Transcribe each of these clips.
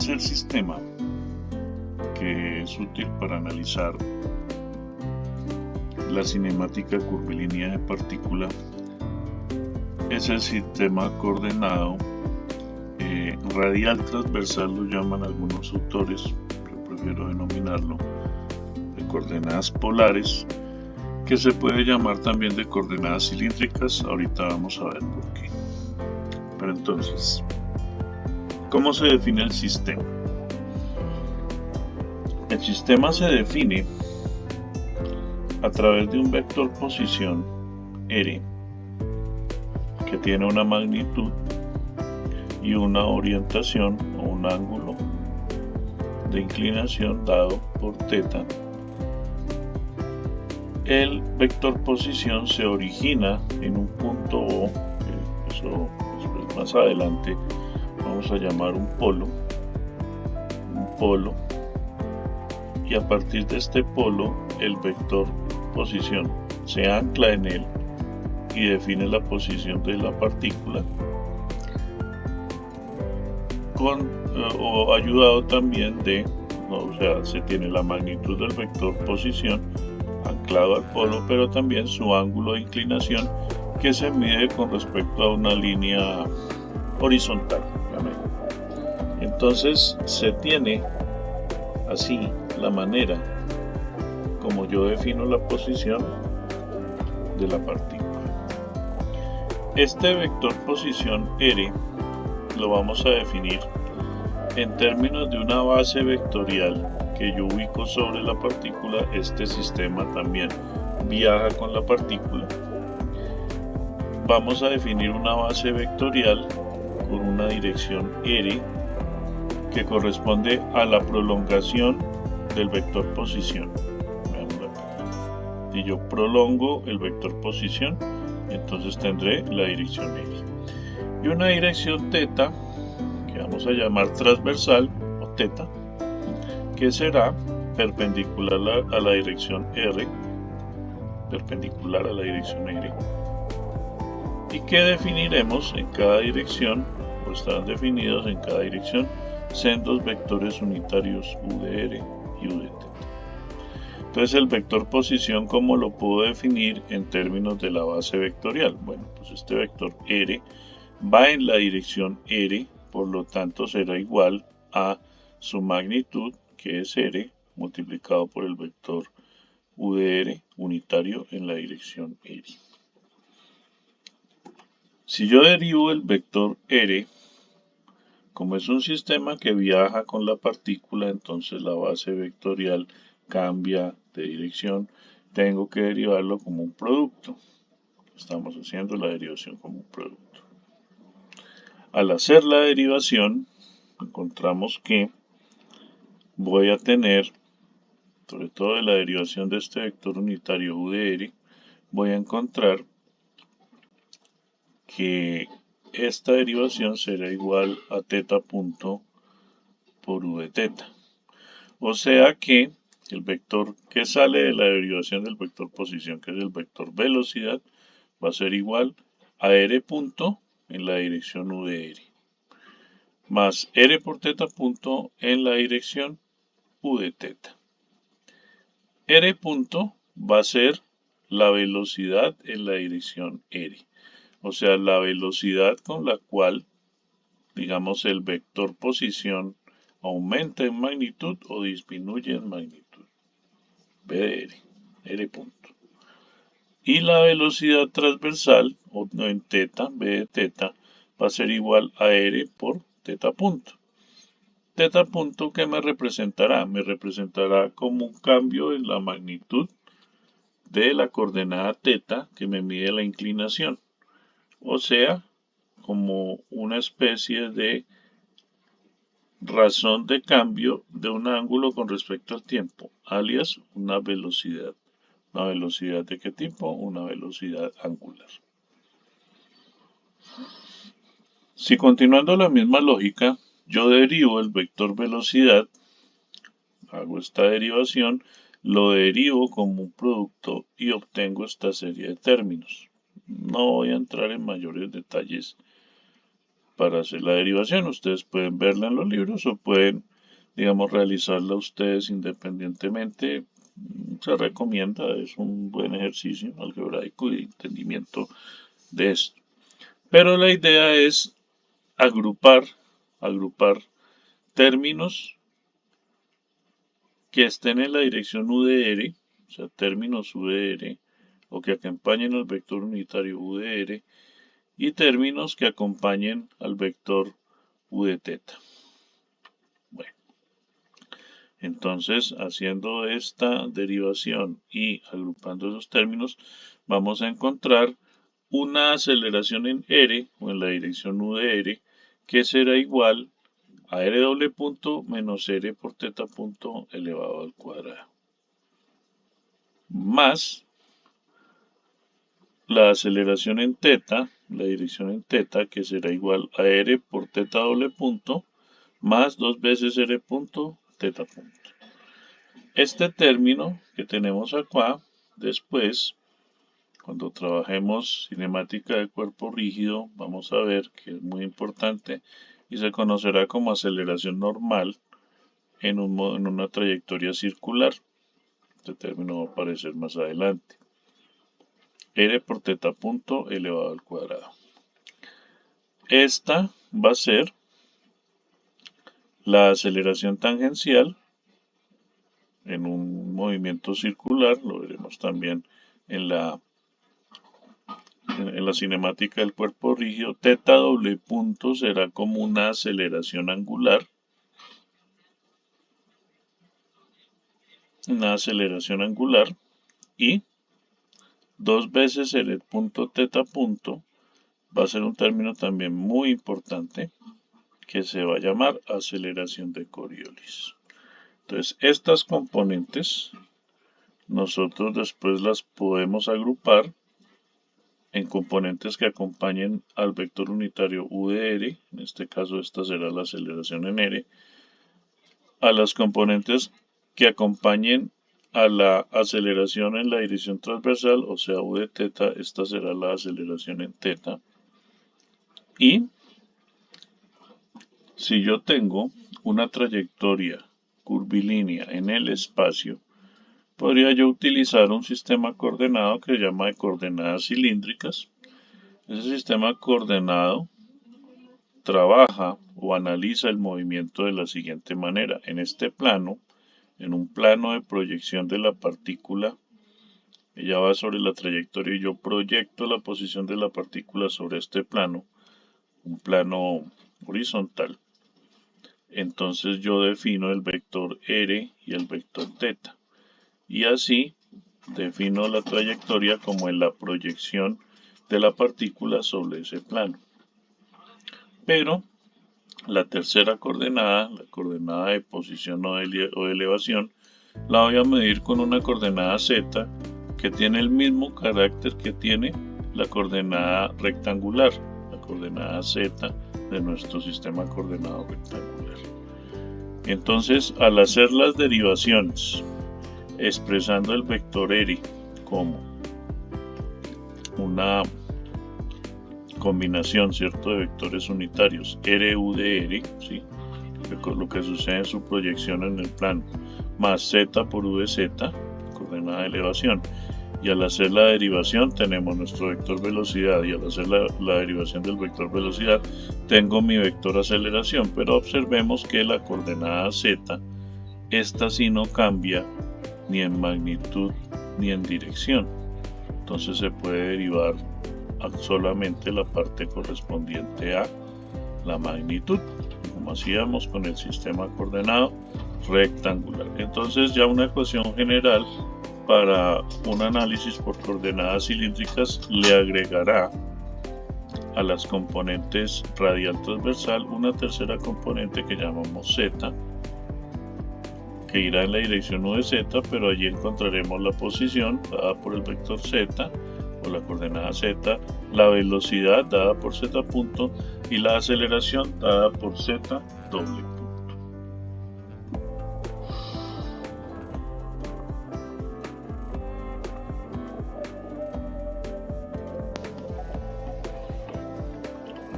tercer sistema que es útil para analizar la cinemática curvilínea de partícula es el sistema coordenado radial transversal, lo llaman algunos autores, yo prefiero denominarlo de coordenadas polares, que se puede llamar también de coordenadas cilíndricas. Ahorita vamos a ver por qué. Pero entonces, ¿cómo se define el sistema? El sistema se define a través de un vector posición R que tiene una magnitud y una orientación o un ángulo de inclinación dado por θ. El vector posición se origina en un punto O, eso después más adelante vamos a llamar un polo, y a partir de este polo el vector posición se ancla en él y define la posición de la partícula o ayudado también de, se tiene la magnitud del vector posición anclado al polo, pero también su ángulo de inclinación que se mide con respecto a una línea horizontal. Entonces se tiene así la manera como yo defino la posición de la partícula. Este vector posición R lo vamos a definir en términos de una base vectorial que yo ubico sobre la partícula. Este sistema también viaja con la partícula. Vamos a definir una base vectorial con una dirección R que corresponde a la prolongación del vector posición. Si yo prolongo el vector posición, entonces tendré la dirección R. Y una dirección θ, que vamos a llamar transversal o θ, que será perpendicular a la dirección R, y que definiremos en cada dirección, o estarán definidos en cada dirección, sendos vectores unitarios U de R y U de θ. Entonces el vector posición, ¿cómo lo puedo definir en términos de la base vectorial? Bueno, pues este vector R va en la dirección R, por lo tanto será igual a su magnitud, que es R, multiplicado por el vector U de R unitario en la dirección R. Si yo derivo el vector R, como es un sistema que viaja con la partícula, entonces la base vectorial cambia de dirección. Tengo que derivarlo como un producto. Estamos haciendo la derivación como un producto. Al hacer la derivación, encontramos que voy a tener, sobre todo de la derivación de este vector unitario U de R, voy a encontrar que esta derivación será igual a θ punto por U de θ. O sea que el vector que sale de la derivación del vector posición, que es el vector velocidad, va a ser igual a R punto en la dirección U de R, más R por θ punto en la dirección U de θ. R punto va a ser la velocidad en la dirección R, o sea, la velocidad con la cual, digamos, el vector posición aumenta en magnitud o disminuye en magnitud. B de R, R punto. Y la velocidad transversal, o en θ, B de θ, va a ser igual a R por θ punto. Θ punto, ¿qué me representará? Me representará como un cambio en la magnitud de la coordenada θ que me mide la inclinación. O sea, como una especie de razón de cambio de un ángulo con respecto al tiempo, alias una velocidad. ¿Una velocidad de qué tipo? Una velocidad angular. Si continuando la misma lógica, yo derivo el vector velocidad, hago esta derivación, lo derivo como un producto y obtengo esta serie de términos. No voy a entrar en mayores detalles para hacer la derivación. Ustedes pueden verla en los libros o pueden, digamos, realizarla ustedes independientemente. Se recomienda, es un buen ejercicio algebraico y entendimiento de esto. Pero la idea es agrupar términos que estén en la dirección UDR, o sea, términos UDR, o que acompañen al vector unitario UDR, y términos que acompañen al vector U de teta. Bueno, entonces, haciendo esta derivación y agrupando esos términos, vamos a encontrar una aceleración en R, o en la dirección UDR, que será igual a R doble punto menos R por teta punto elevado al cuadrado, más la aceleración en teta, la dirección en teta, que será igual a R por teta doble punto, más 2 veces R punto teta punto. Este término que tenemos acá, después, cuando trabajemos cinemática de cuerpo rígido, vamos a ver que es muy importante y se conocerá como aceleración normal en una trayectoria circular. Este término va a aparecer más adelante. R por teta punto elevado al cuadrado. Esta va a ser la aceleración tangencial en un movimiento circular, lo veremos también en la cinemática del cuerpo rígido. Teta doble punto será como una aceleración angular. Y 2 veces R punto teta punto va a ser un término también muy importante que se va a llamar aceleración de Coriolis. Entonces, estas componentes nosotros después las podemos agrupar en componentes que acompañen al vector unitario UDR, en este caso esta será la aceleración en R, a las componentes que acompañen a la aceleración en la dirección transversal, o sea U de teta, esta será la aceleración en teta. Y si yo tengo una trayectoria curvilínea en el espacio, podría yo utilizar un sistema coordenado que se llama de coordenadas cilíndricas. Ese sistema coordenado trabaja o analiza el movimiento de la siguiente manera. En este plano, en un plano de proyección de la partícula, ella va sobre la trayectoria y yo proyecto la posición de la partícula sobre este plano, un plano horizontal. Entonces yo defino el vector R y el vector teta. Y así defino la trayectoria como en la proyección de la partícula sobre ese plano. Pero la tercera coordenada, la coordenada de posición o de elevación, la voy a medir con una coordenada z que tiene el mismo carácter que tiene la coordenada rectangular, la coordenada z de nuestro sistema coordenado rectangular. Entonces, al hacer las derivaciones, expresando el vector R como una combinación, ¿cierto?, de vectores unitarios RU de R, ¿sí?, lo que sucede en su proyección en el plano, más Z por U de Z, coordenada de elevación. Y al hacer la derivación tenemos nuestro vector velocidad, y al hacer la derivación del vector velocidad tengo mi vector aceleración, pero observemos que la coordenada Z, esta sí no cambia ni en magnitud ni en dirección. Entonces se puede derivar solamente la parte correspondiente a la magnitud, como hacíamos con el sistema coordenado rectangular. Entonces ya una ecuación general para un análisis por coordenadas cilíndricas le agregará a las componentes radial transversal una tercera componente que llamamos z, que irá en la dirección U de z, pero allí encontraremos la posición dada por el vector z o la coordenada z, la velocidad dada por z punto y la aceleración dada por z doble punto.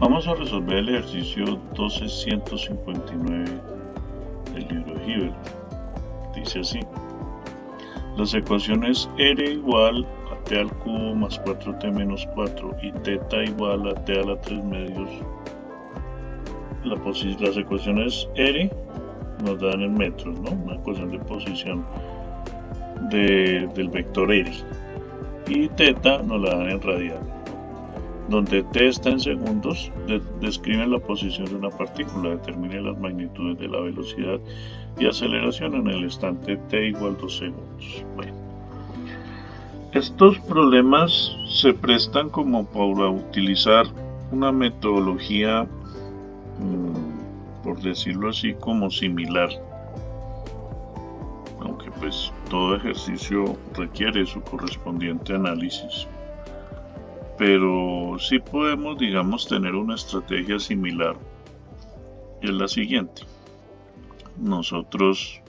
Vamos a resolver el ejercicio 1259 del libro de Hilbert. Dice así: las ecuaciones r igual a t al cubo más 4t menos 4 y θ igual a t a la 3 medios. Las ecuaciones r nos dan en metros, ¿no? Una ecuación de posición del vector r, y θ nos la dan en radial. Donde t está en segundos, describen la posición de una partícula, determinen las magnitudes de la velocidad y aceleración en el instante t igual 2 segundos. Bueno, estos problemas se prestan como para utilizar una metodología, por decirlo así, como similar, aunque pues todo ejercicio requiere su correspondiente análisis. Pero sí podemos, digamos, tener una estrategia similar, y es la siguiente. Nosotros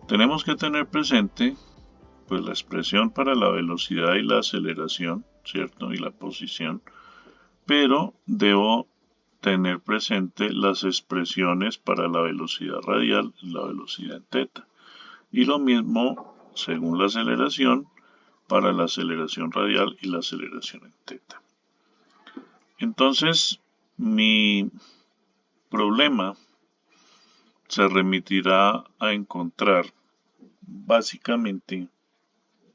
tenemos que tener presente pues la expresión para la velocidad y la aceleración, ¿cierto? Y la posición, pero debo tener presente las expresiones para la velocidad radial y la velocidad en θ. Y lo mismo, según la aceleración, para la aceleración radial y la aceleración en θ. Entonces, mi problema se remitirá a encontrar básicamente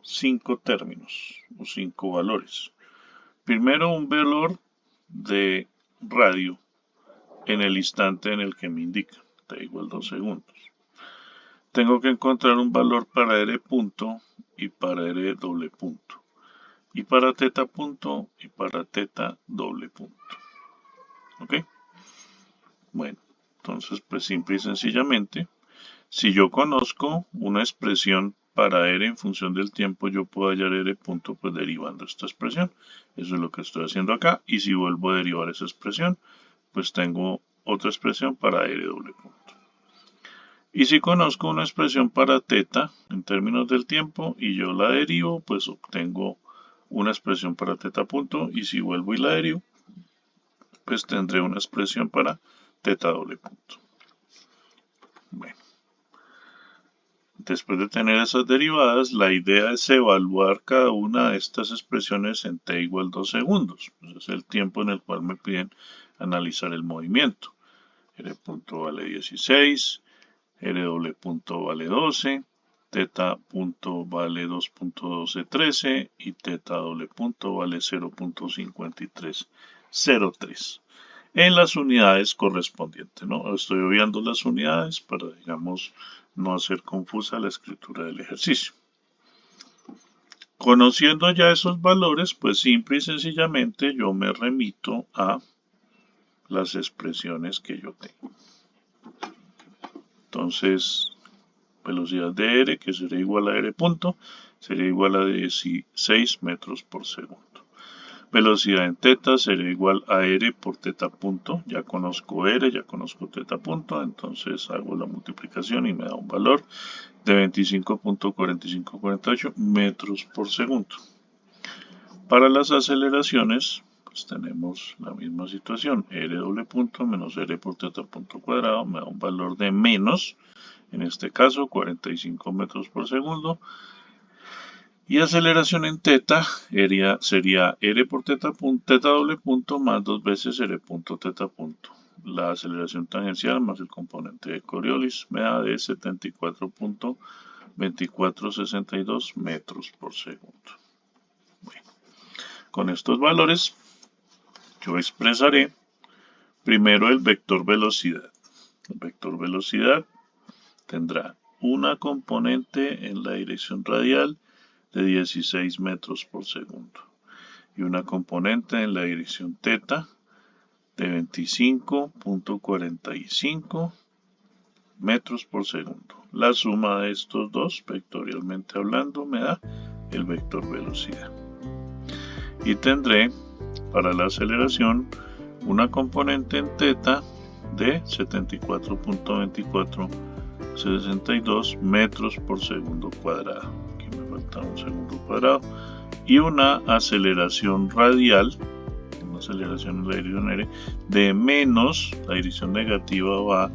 5 términos o 5 valores. Primero, un valor de radio en el instante en el que me indica, t igual 2 segundos. Tengo que encontrar un valor para r punto y para r doble punto, y para θ punto y para θ doble punto. ¿Ok? Bueno, entonces pues simple y sencillamente, si yo conozco una expresión para r en función del tiempo, yo puedo hallar r punto pues derivando esta expresión. Eso es lo que estoy haciendo acá, y si vuelvo a derivar esa expresión, pues tengo otra expresión para r doble punto. Y si conozco una expresión para θ en términos del tiempo y yo la derivo, pues obtengo una expresión para θ punto, y si vuelvo y la derivo, pues tendré una expresión para θ doble punto. Bueno, después de tener esas derivadas, la idea es evaluar cada una de estas expresiones en t igual 2 segundos. Pues es el tiempo en el cual me piden analizar el movimiento. R punto vale 16. R doble punto vale 12, θ punto vale 2.1213 y θ doble punto vale 0.5303 en las unidades correspondientes, ¿no? Estoy obviando las unidades para, digamos, no hacer confusa la escritura del ejercicio. Conociendo ya esos valores, pues simple y sencillamente yo me remito a las expresiones que yo tengo. Entonces, velocidad de r, que será igual a r punto, sería igual a 16 metros por segundo. Velocidad en θ será igual a r por θ punto. Ya conozco r, ya conozco θ punto, entonces hago la multiplicación y me da un valor de 25.4548 metros por segundo. Para las aceleraciones, pues tenemos la misma situación. R doble punto menos r por θ punto cuadrado me da un valor de menos, en este caso 45 metros por segundo. Y aceleración en θ sería r por θ doble punto más 2 veces r punto θ punto. La aceleración tangencial más el componente de Coriolis me da de 74.2462 metros por segundo. Bueno, con estos valores yo expresaré primero el vector velocidad. El vector velocidad tendrá una componente en la dirección radial de 16 metros por segundo y una componente en la dirección θ de 25.45 metros por segundo. La suma de estos dos, vectorialmente hablando, me da el vector velocidad. Y tendré para la aceleración una componente en θ de 74.2462 metros por segundo cuadrado. Aquí me falta un segundo cuadrado. Y una aceleración radial aceleración en la dirección R, de menos, la dirección negativa va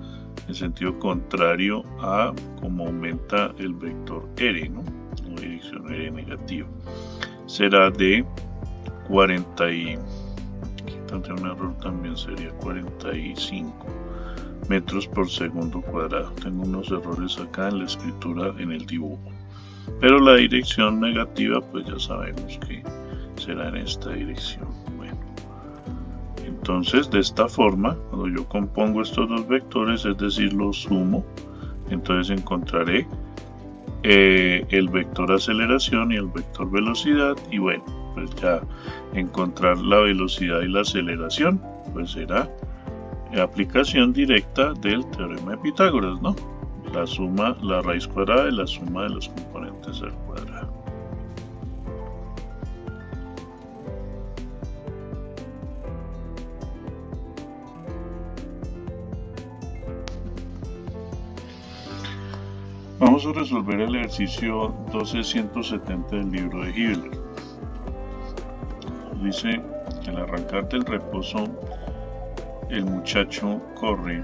en sentido contrario a como aumenta el vector R, ¿no? La dirección R negativa. Será de 40 y... aquí tendría un error también, sería 45 metros por segundo cuadrado. Tengo unos errores acá en la escritura, en el dibujo. Pero la dirección negativa, pues ya sabemos que será en esta dirección. Bueno, entonces de esta forma, cuando yo compongo estos dos vectores, es decir, los sumo, entonces encontraré el vector aceleración y el vector velocidad, y bueno, pues ya encontrar la velocidad y la aceleración, pues será aplicación directa del teorema de Pitágoras, ¿no? La suma, la raíz cuadrada de la suma de los componentes al cuadrado. Vamos a resolver el ejercicio 12.170 del libro de Hibbeler. Dice que al arrancar del reposo, el muchacho corre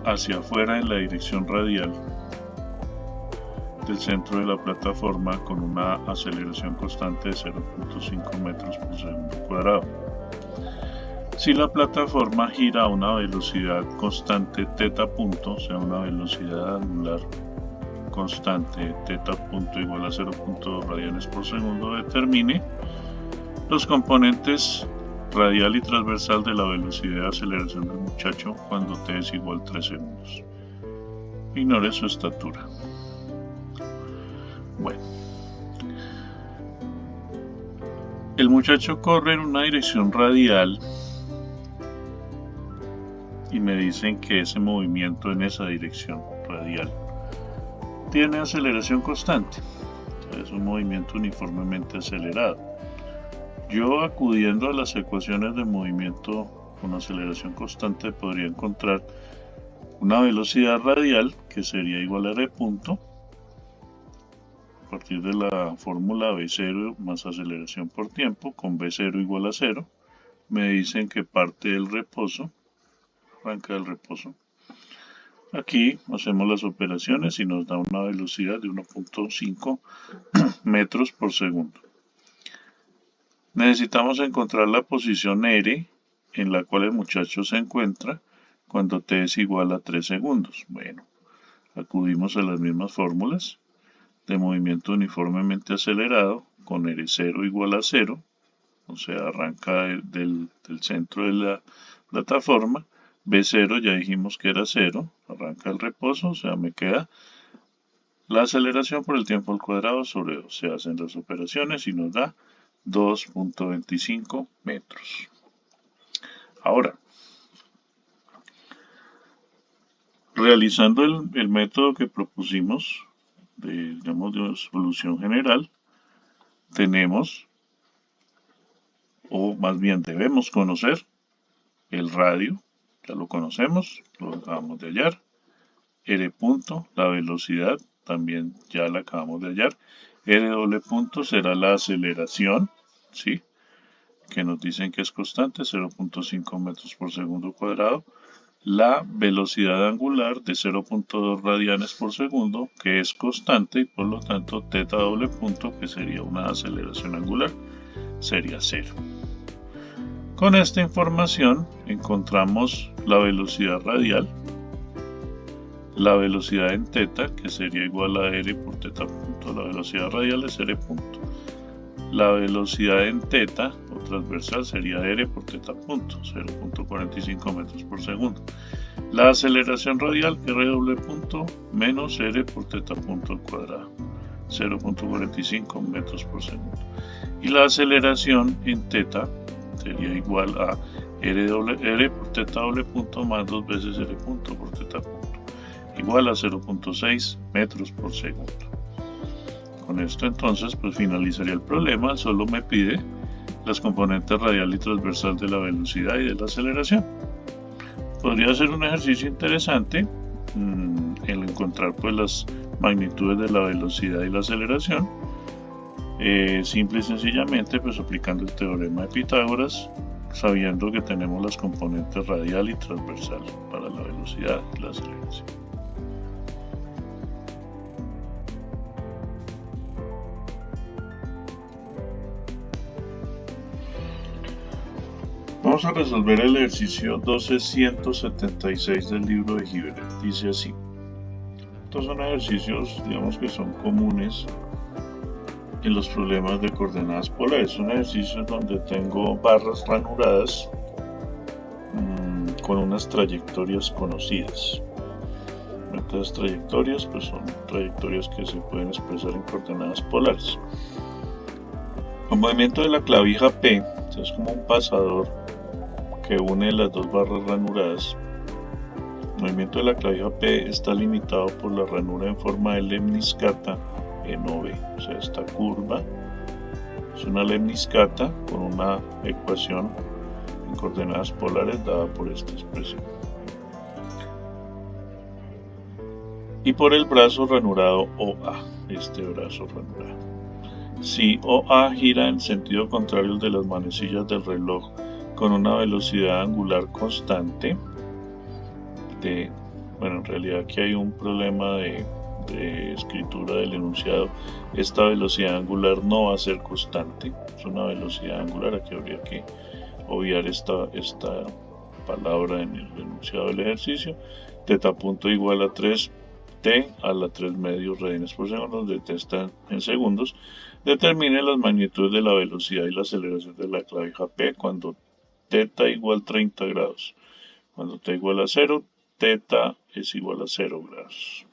hacia afuera en la dirección radial del centro de la plataforma con una aceleración constante de 0.5 metros por segundo cuadrado. Si la plataforma gira a una velocidad constante θ punto, o sea una velocidad angular constante θ punto igual a 0.2 radianes por segundo, determine los componentes radial y transversal de la velocidad de aceleración del muchacho cuando t es igual a 3 segundos. Ignore su estatura. Bueno, el muchacho corre en una dirección radial y me dicen que ese movimiento en esa dirección radial tiene aceleración constante, es un movimiento uniformemente acelerado. Yo, acudiendo a las ecuaciones de movimiento con aceleración constante, podría encontrar una velocidad radial que sería igual a r punto a partir de la fórmula v0 más aceleración por tiempo, con v0 igual a 0. Me dicen que parte del reposo, arranca del reposo. Aquí hacemos las operaciones y nos da una velocidad de 1.5 metros por segundo. Necesitamos encontrar la posición R en la cual el muchacho se encuentra cuando t es igual a 3 segundos. Bueno, acudimos a las mismas fórmulas de movimiento uniformemente acelerado con R0 igual a 0, o sea, arranca del centro de la plataforma. V0 ya dijimos que era 0, arranca el reposo, o sea, me queda la aceleración por el tiempo al cuadrado sobre 2. Se hacen las operaciones y nos da 2.25 metros. Ahora, realizando el método que propusimos, digamos, de solución general, tenemos, o más bien debemos conocer, el radio, ya lo conocemos, lo acabamos de hallar, R punto, la velocidad, también ya la acabamos de hallar, R doble punto será la aceleración, ¿sí? Que nos dicen que es constante, 0.5 metros por segundo cuadrado, la velocidad angular de 0.2 radianes por segundo, que es constante, y por lo tanto θ doble punto, que sería una aceleración angular, sería 0. Con esta información encontramos la velocidad radial, la velocidad en θ, que sería igual a r por θ punto, la velocidad radial es r punto. La velocidad en θ o transversal sería r por θ punto, 0.45 metros por segundo. La aceleración radial, r doble punto, menos r por θ punto al cuadrado, 0.45 metros por segundo. Y la aceleración en θ sería igual a r por θ doble punto más 2 veces r punto por θ punto, igual a 0.6 metros por segundo. Con esto entonces pues finalizaría el problema, solo me pide las componentes radial y transversal de la velocidad y de la aceleración. Podría ser un ejercicio interesante el encontrar pues las magnitudes de la velocidad y la aceleración, Simple y sencillamente pues aplicando el teorema de Pitágoras, sabiendo que tenemos las componentes radial y transversal para la velocidad y la aceleración. Vamos a resolver el ejercicio 12176 del libro de Hilbert. Dice así. Estos son ejercicios, digamos que son comunes en los problemas de coordenadas polares. Son ejercicios donde tengo barras ranuradas con unas trayectorias conocidas. Estas trayectorias pues son trayectorias que se pueden expresar en coordenadas polares. El movimiento de la clavija P es como un pasador que une las dos barras ranuradas. El movimiento de la clavija P está limitado por la ranura en forma de lemniscata en OB, o sea, esta curva es una lemniscata con una ecuación en coordenadas polares dada por esta expresión. Y por el brazo ranurado OA, este brazo ranurado. Si OA gira en sentido contrario al de las manecillas del reloj con una velocidad angular constante, bueno, en realidad aquí hay un problema de escritura del enunciado. Esta velocidad angular no va a ser constante, es una velocidad angular. Aquí habría que obviar esta palabra en el enunciado del ejercicio. Teta punto igual a 3t a la 3 medios radianes por segundo, donde t está en segundos. Determine las magnitudes de la velocidad y la aceleración de la clavija P cuando teta igual 30 grados. Cuando t igual a 0, teta es igual a 0 grados.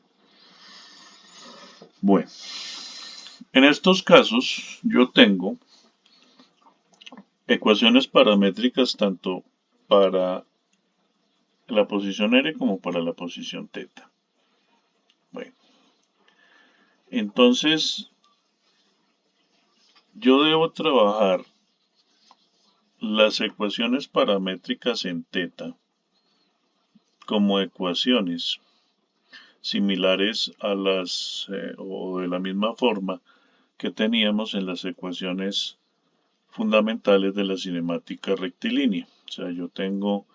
Bueno, en estos casos yo tengo ecuaciones paramétricas tanto para la posición R como para la posición teta. Bueno, entonces yo debo trabajar las ecuaciones paramétricas en teta como ecuaciones similares a las o de la misma forma que teníamos en las ecuaciones fundamentales de la cinemática rectilínea. O sea, yo tengo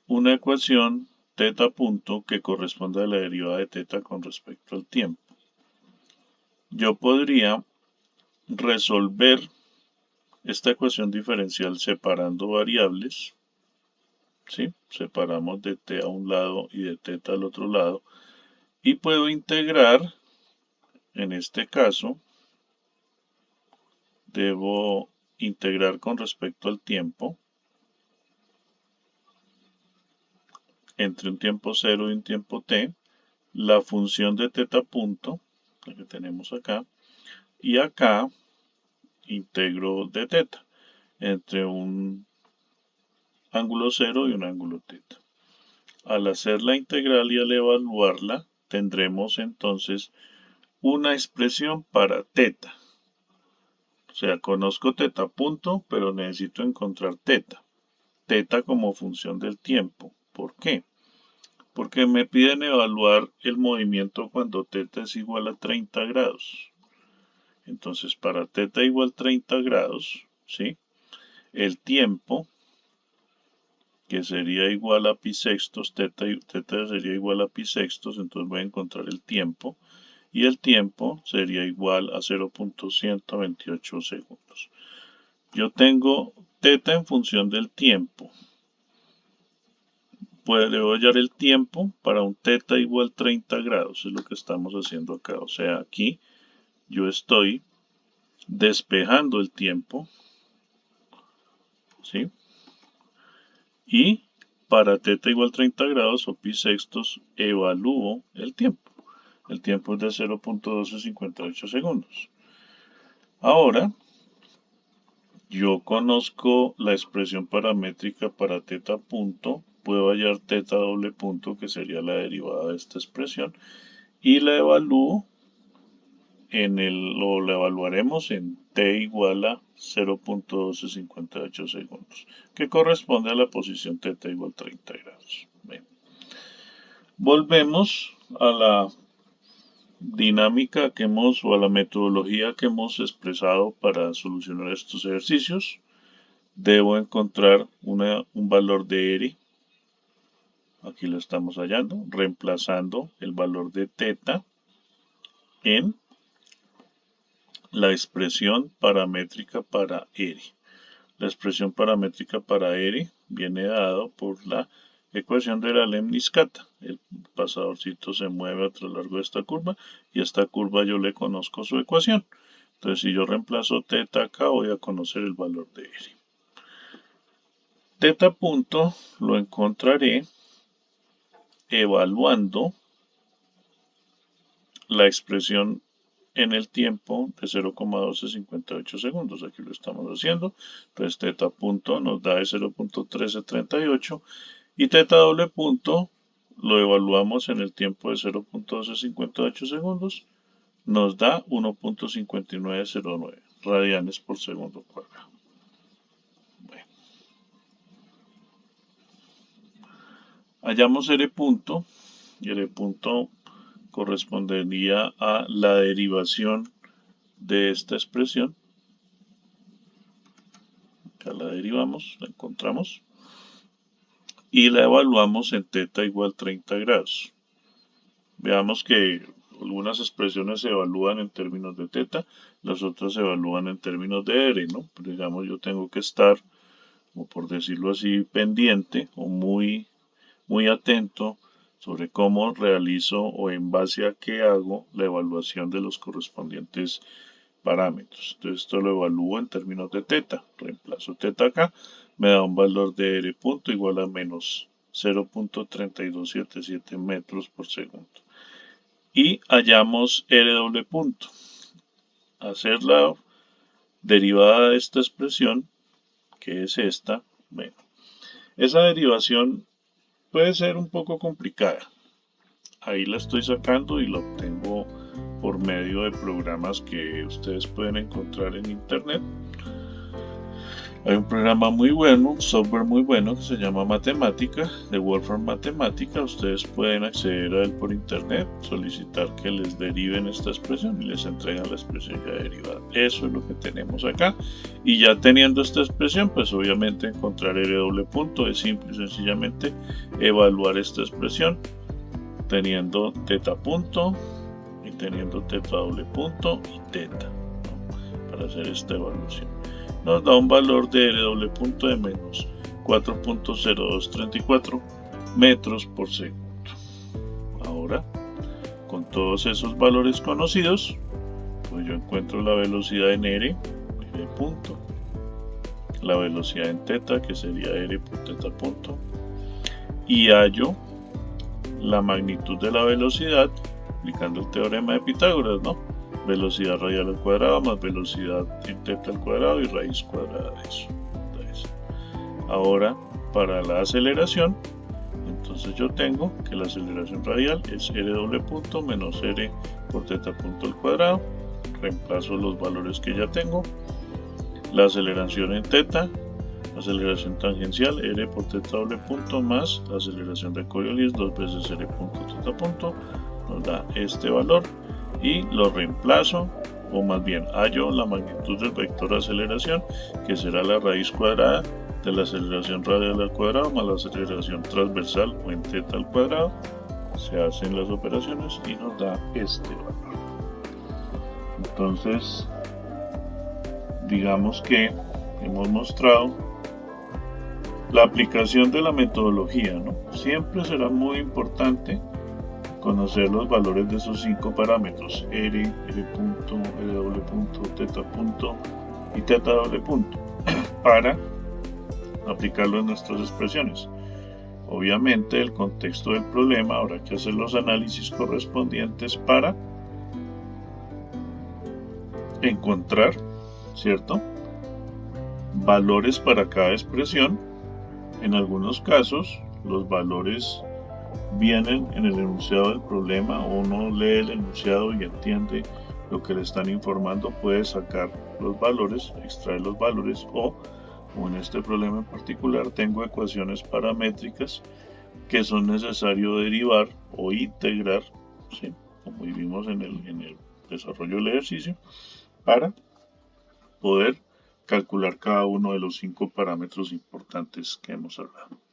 una ecuación teta punto que corresponde a la derivada de teta con respecto al tiempo. Yo podría resolver esta ecuación diferencial separando variables, ¿sí? Separamos de t a un lado y de teta al otro lado, y puedo integrar, en este caso, debo integrar con respecto al tiempo, entre un tiempo 0 y un tiempo t, la función de teta punto, la que tenemos acá, y acá integro de teta, entre un ángulo 0 y un ángulo teta. Al hacer la integral y al evaluarla, tendremos entonces una expresión para teta. O sea, conozco teta punto, pero necesito encontrar teta. Teta como función del tiempo. ¿Por qué? Porque me piden evaluar el movimiento cuando teta es igual a 30 grados. Entonces, para teta igual 30 grados, ¿sí? El tiempo, que sería igual a pi sextos, teta sería igual a pi sextos, entonces voy a encontrar el tiempo, y el tiempo sería igual a 0.128 segundos. Yo tengo teta en función del tiempo. Debo hallar el tiempo para un teta igual 30 grados, es lo que estamos haciendo acá. O sea, aquí yo estoy despejando el tiempo, ¿sí? Y para teta igual 30 grados o pi sextos evalúo el tiempo. El tiempo es de 0.1258 segundos. Ahora, yo conozco la expresión paramétrica para teta punto, puedo hallar teta doble punto, que sería la derivada de esta expresión, y la evalúo la evaluaremos en t igual a 0.1258 segundos, que corresponde a la posición teta igual 30 grados. Bien. Volvemos a la dinámica que hemos o a la metodología que hemos expresado para solucionar estos ejercicios, debo encontrar un valor de R. Aquí lo estamos hallando, reemplazando el valor de teta en la expresión paramétrica para R. La expresión paramétrica para R viene dado por la ecuación de la lemniscata. El pasadorcito se mueve a lo largo de esta curva y esta curva yo le conozco su ecuación. Entonces, si yo reemplazo teta acá, voy a conocer el valor de R. Teta punto lo encontraré evaluando la expresión en el tiempo de 0,1258 segundos. Aquí lo estamos haciendo. Entonces, teta punto nos da 0.1338 y teta doble punto lo evaluamos en el tiempo de 0.1258 segundos. Nos da 1.5909 radianes por segundo cuadrado. Bueno. Hallamos R punto y R punto correspondería a la derivación de esta expresión. Acá la derivamos, la encontramos y la evaluamos en teta igual 30 grados. Veamos que algunas expresiones se evalúan en términos de teta, las otras se evalúan en términos de R, ¿no? Pero digamos yo tengo que estar, o por decirlo así, pendiente o muy atento sobre cómo realizo o en base a qué hago la evaluación de los correspondientes parámetros. Entonces esto lo evalúo en términos de teta. Reemplazo teta acá, me da un valor de R punto igual a menos 0.3277 metros por segundo. Y hallamos R doble punto. Hacer la derivada de esta expresión, que es esta, bueno, esa derivación puede ser un poco complicada. Ahí la estoy sacando y la obtengo por medio de programas que ustedes pueden encontrar en internet. Hay un programa muy bueno, un software muy bueno que se llama Matemática, de Wolfram Matemática. Ustedes pueden acceder a él por internet, solicitar que les deriven esta expresión y les entregan la expresión ya derivada. Eso es lo que tenemos acá. Y ya teniendo esta expresión, pues obviamente encontrar R doble punto es simple y sencillamente evaluar esta expresión teniendo teta punto y teniendo teta doble punto y teta, ¿no? Para hacer esta evaluación. Nos da un valor de R doble punto de menos 4.0234 metros por segundo. Ahora, con todos esos valores conocidos, pues yo encuentro la velocidad en R punto, la velocidad en teta, que sería R por teta punto, y hallo la magnitud de la velocidad aplicando el teorema de Pitágoras, ¿no? Velocidad radial al cuadrado más velocidad en teta al cuadrado y raíz cuadrada de eso. Entonces, ahora, para la aceleración, entonces yo tengo que la aceleración radial es R doble punto menos R por teta punto al cuadrado. Reemplazo los valores que ya tengo. La aceleración en teta, aceleración tangencial, R por teta doble punto más la aceleración de Coriolis, 2 veces R punto teta punto, nos da este valor. Y lo reemplazo, o más bien hallo la magnitud del vector de aceleración, que será la raíz cuadrada de la aceleración radial al cuadrado más la aceleración transversal o en teta al cuadrado. Se hacen las operaciones y nos da este valor. Entonces, digamos que hemos mostrado la aplicación de la metodología, ¿no? Siempre será muy importante conocer los valores de esos 5 parámetros, R, R punto, R doble punto, teta punto y teta doble punto, para aplicarlo en nuestras expresiones. Obviamente, el contexto del problema habrá que hacer los análisis correspondientes para encontrar, ¿cierto?, valores para cada expresión. En algunos casos, los valores vienen en el enunciado del problema, o uno lee el enunciado y entiende lo que le están informando, puede sacar los valores, extraer los valores, o en este problema en particular tengo ecuaciones paramétricas que son necesario derivar o integrar, ¿sí?, como vimos en el desarrollo del ejercicio, para poder calcular cada uno de los 5 parámetros importantes que hemos hablado.